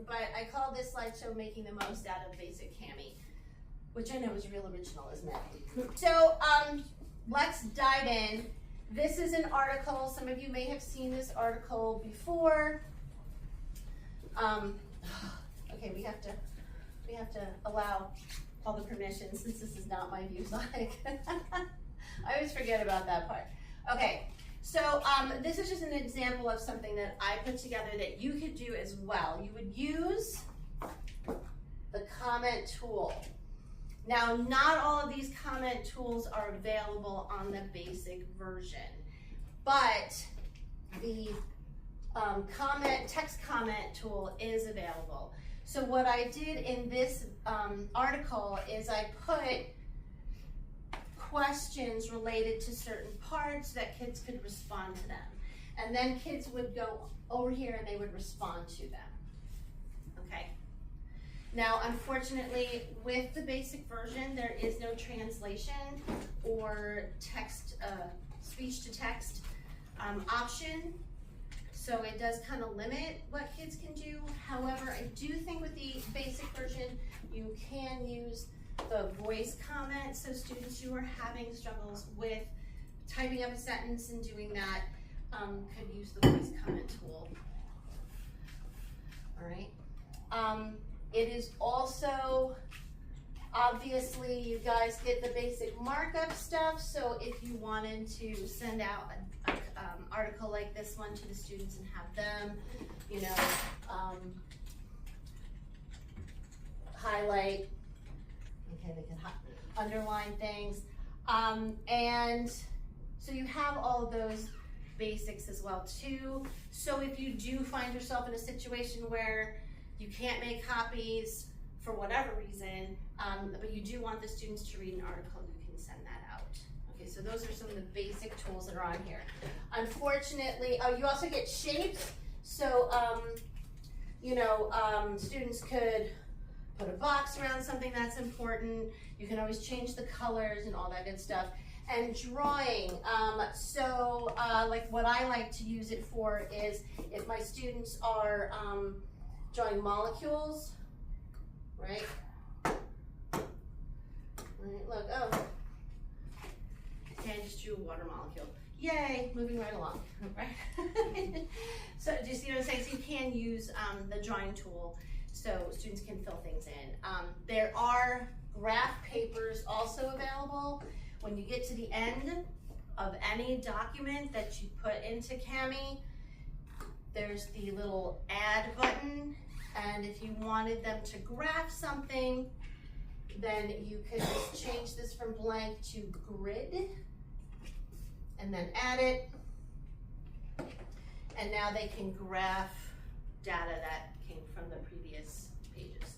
but I call this slideshow Making the Most Out of Basic Cami, which I know is real original, isn't it? So let's dive in. This is an article. Some of you may have seen this article before. Okay, we have to allow all the permissions since this is not my view slide. I always forget about that part. Okay, so this is just an example of something that I put together that you could do as well. You would use the comment tool. Now, not all of these comment tools are available on the basic version, but the text comment tool is available. So what I did in this article is I put questions related to certain parts that kids could respond to them. And then kids would go over here and they would respond to them. Okay. Now, unfortunately, with the basic version, there is no translation or text, speech to text option. So it does kind of limit what kids can do. However, I do think with the basic version, you can use the voice comment. So students who are having struggles with typing up a sentence and doing that could use the voice comment tool. All right. It is also, obviously, you guys get the basic markup stuff. So if you wanted to send out an article like this one to the students and have them, you know, highlight, okay, they can underline things. And so you have all of those basics as well too. So if you do find yourself in a situation where you can't make copies for whatever reason, but you do want the students to read an article, you can send that out. Okay, so those are some of the basic tools that are on here. Unfortunately, you also get shapes. So, you know, students could put a box around something that's important. You can always change the colors and all that good stuff. And drawing, like what I like to use it for is if my students are drawing molecules, right? Look, oh, okay, I just drew a water molecule. Yay, moving right along, right? So do you see what I'm saying? So you can use the drawing tool so students can fill things in. There are graph papers also available. When you get to the end of any document that you put into Cami, there's the little add button, and if you wanted them to graph something, then you could just change this from blank to grid, and then add it, and now they can graph data that came from the previous pages.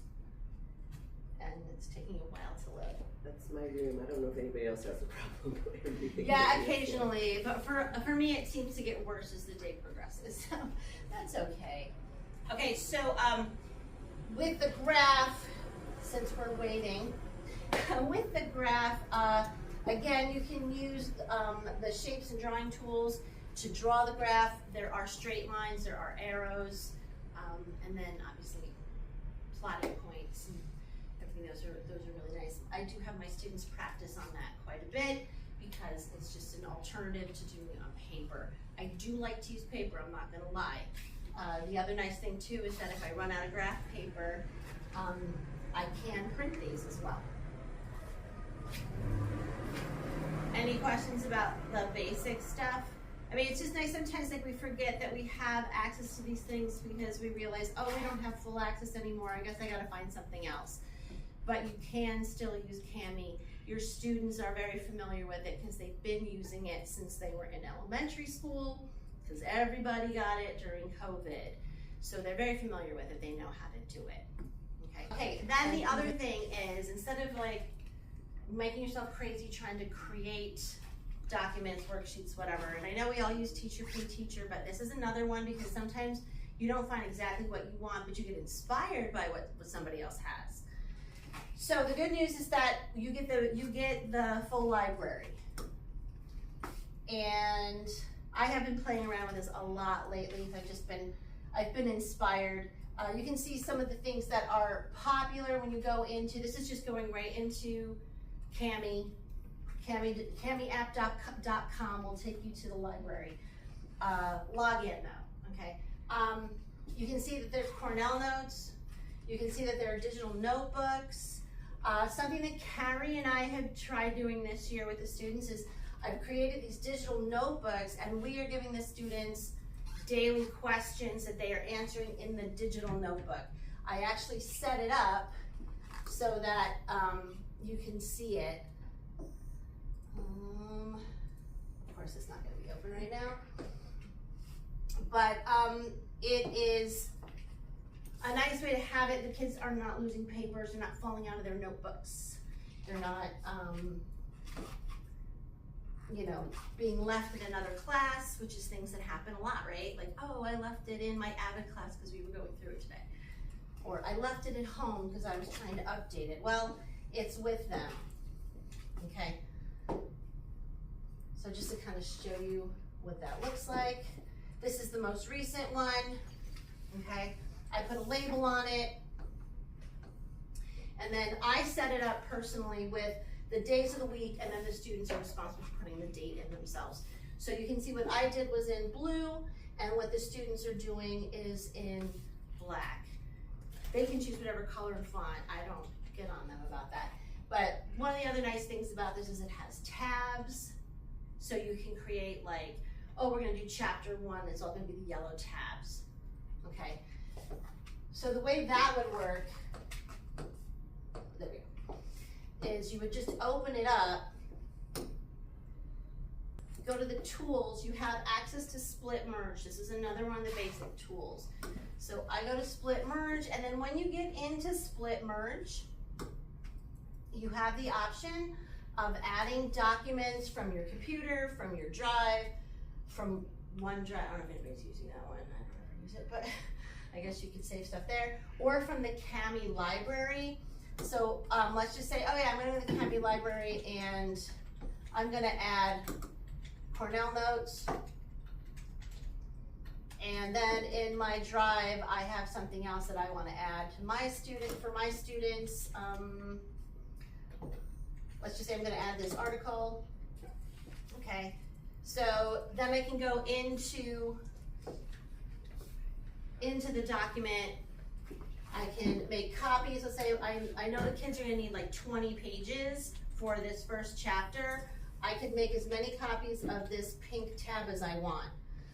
And it's taking a while to load. That's my room. I don't know if anybody else has a problem with everything. Yeah, occasionally, but for me it seems to get worse as the day progresses, so that's okay. Okay, so with the graph, since we're waiting, with the graph, again, you can use the shapes and drawing tools to draw the graph. There are straight lines, there are arrows, and then obviously plotting points and everything. Those are really nice. I do have my students practice on that quite a bit because it's just an alternative to doing it on paper. I do like to use paper, I'm not gonna lie. The other nice thing too is that if I run out of graph paper, I can print these as well. Any questions about the basic stuff? I mean, it's just nice sometimes, like, we forget that we have access to these things because we realize, oh, we don't have full access anymore. I guess I gotta find something else. But you can still use Cami. Your students are very familiar with it because they've been using it since they were in elementary school, because everybody got it during COVID. So they're very familiar with it. They know how to do it. Okay, then the other thing is, instead of like making yourself crazy trying to create documents, worksheets, whatever, and I know we all use Teacher Free Teacher, but this is another one because sometimes you don't find exactly what you want, but you get inspired by what somebody else has. So the good news is that you get the full library. And I have been playing around with this a lot lately. I've been inspired You can see some of the things that are popular when you go into, this is just going right into CamiApp.com will take you to the library. Log in though, okay? You can see that there's Cornell notes. You can see that there are digital notebooks. Something that Carrie and I have tried doing this year with the students is I've created these digital notebooks, and we are giving the students daily questions that they are answering in the digital notebook. I actually set it up so that you can see it. Of course, it's not going to be open right now, but it is a nice way to have it. The kids are not losing papers, they're not falling out of their notebooks, they're not you know, being left in another class, which is things that happen a lot, right? Like, oh, I left it in my Avid class because we were going through it today. Or I left it at home because I was trying to update it. Well, it's with them, okay? So just to kind of show you what that looks like. This is the most recent one, okay? I put a label on it, and then I set it up personally with the days of the week, and then the students are responsible for putting the date in themselves. So you can see what I did was in blue, and what the students are doing is in black. They can choose whatever color and font. I don't get on them about that. But one of the other nice things about this is it has tabs, so you can create like, oh, we're gonna do chapter 1, it's all gonna be the yellow tabs, okay? So the way that would work, there we go, is you would just open it up, go to the tools, you have access to split merge. This is another one of the basic tools. So I go to split merge, and then when you get into split merge, you have the option of adding documents from your computer, from your drive, from OneDrive. I don't know if anybody's using that one, I don't ever use it, but I guess you could save stuff there, or from the Cami library. So let's just say, oh yeah, I'm going to the Cami library and I'm going to add Cornell notes. And then in my drive, I have something else that I want to add to my student, for my students. Let's just say I'm going to add this article. Okay, so then I can go into the document. I can make copies. Let's say I know the kids are going to need like 20 pages for this first chapter. I could make as many copies of this pink tab as I want.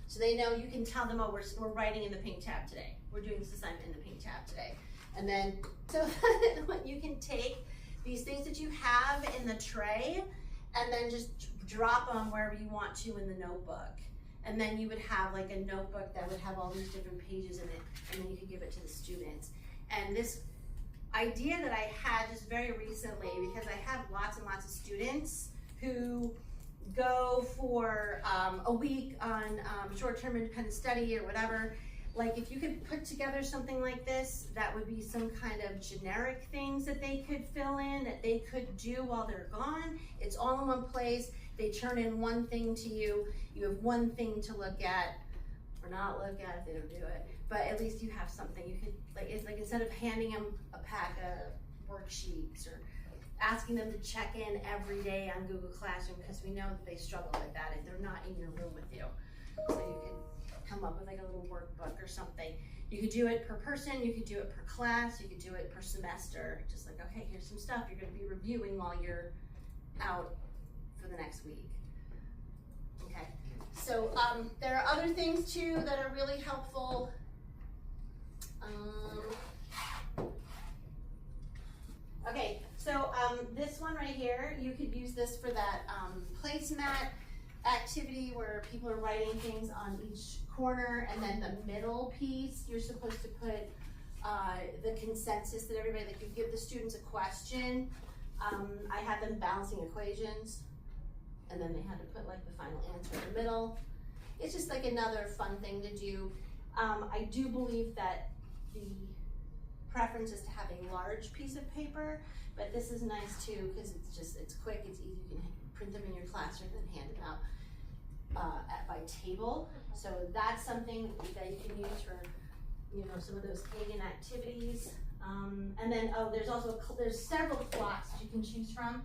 So they know, you can tell them, oh, we're writing in the pink tab today. We're doing this assignment in the pink tab today. And then, so you can take these things that you have in the tray and then just drop them wherever you want to in the notebook. And then you would have like a notebook that would have all these different pages in it, and then you could give it to the students. And this idea that I had just very recently, because I have lots and lots of students who go for a week on short-term independent study or whatever, like if you could put together something like this, that would be some kind of generic things that they could fill in, that they could do while they're gone. It's all in one place. They turn in one thing to you. You have one thing to look at, or not look at if they don't do it, but at least you have something. You could, like, it's like instead of handing them a pack of worksheets or asking them to check in every day on Google Classroom, because we know that they struggle with that and they're not in your room with you. So you could come up with like a little workbook or something. You could do it per person, you could do it per class, you could do it per semester. Just like, okay, here's some stuff you're gonna be reviewing while you're out for the next week. Okay, so there are other things too that are really helpful. Okay, so this one right here, you could use this for that placemat activity where people are writing things on each corner, and then the middle piece, you're supposed to put the consensus that everybody, like you give the students a question. I had them balancing equations, and then they had to put like the final answer in the middle. It's just like another fun thing to do. I do believe that the preference is to have a large piece of paper, but this is nice too because it's quick, it's easy. You can print them in your classroom and then hand them out by table. So that's something that you can use for you know, some of those pagan activities. And then, oh, there's several clocks you can choose from.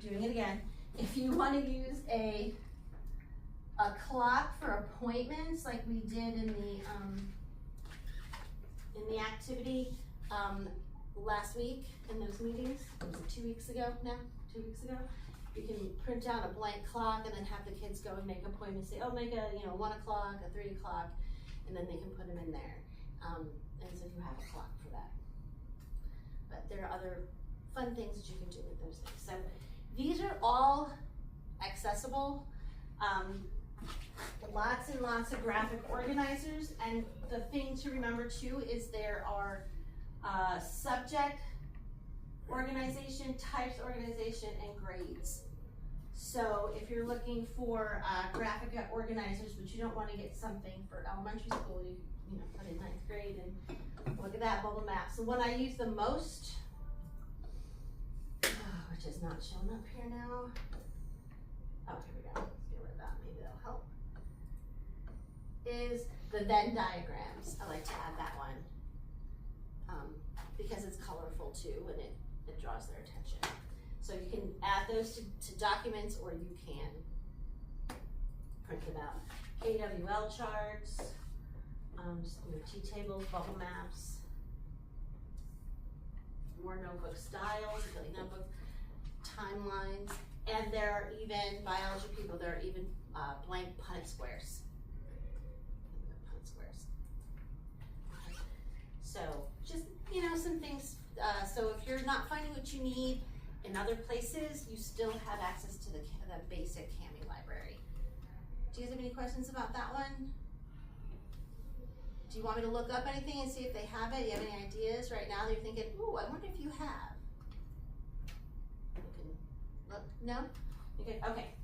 Doing it again. If you want to use a clock for appointments, like we did in the activity last week in those meetings, or was it 2 weeks ago now? 2 weeks ago? You can print out a blank clock and then have the kids go and make appointments. Say, oh, make a 1 o'clock, a 3 o'clock, and then they can put them in there. And so you have a clock for that. But there are other fun things that you can do with those things. So these are all accessible. Lots and lots of graphic organizers, and the thing to remember too is there are subject organization, types organization, and grades. So if you're looking for graphic organizers, but you don't want to get something for elementary school, you know, put in 9th grade and look at that bubble map. So one I use the most, which is not showing up here now. Oh, here we go. Let's get rid of that. Maybe that'll help. Is the Venn diagrams. I like to add that one because it's colorful too, and it draws their attention. So you can add those to documents, or you can print them out. KWL charts, T-tables, bubble maps, more notebook styles, really notebook timelines, and there are even, biology people, there are even blank Punnett squares. Punnett squares. Okay. So just, you know, some things. So if you're not finding what you need in other places, you still have access to the basic CAMI library. Do you guys have any questions about that one? Do you want me to look up anything and see if they have it? Do you have any ideas right now that you're thinking, ooh, I wonder if you have? You can look, no? Okay,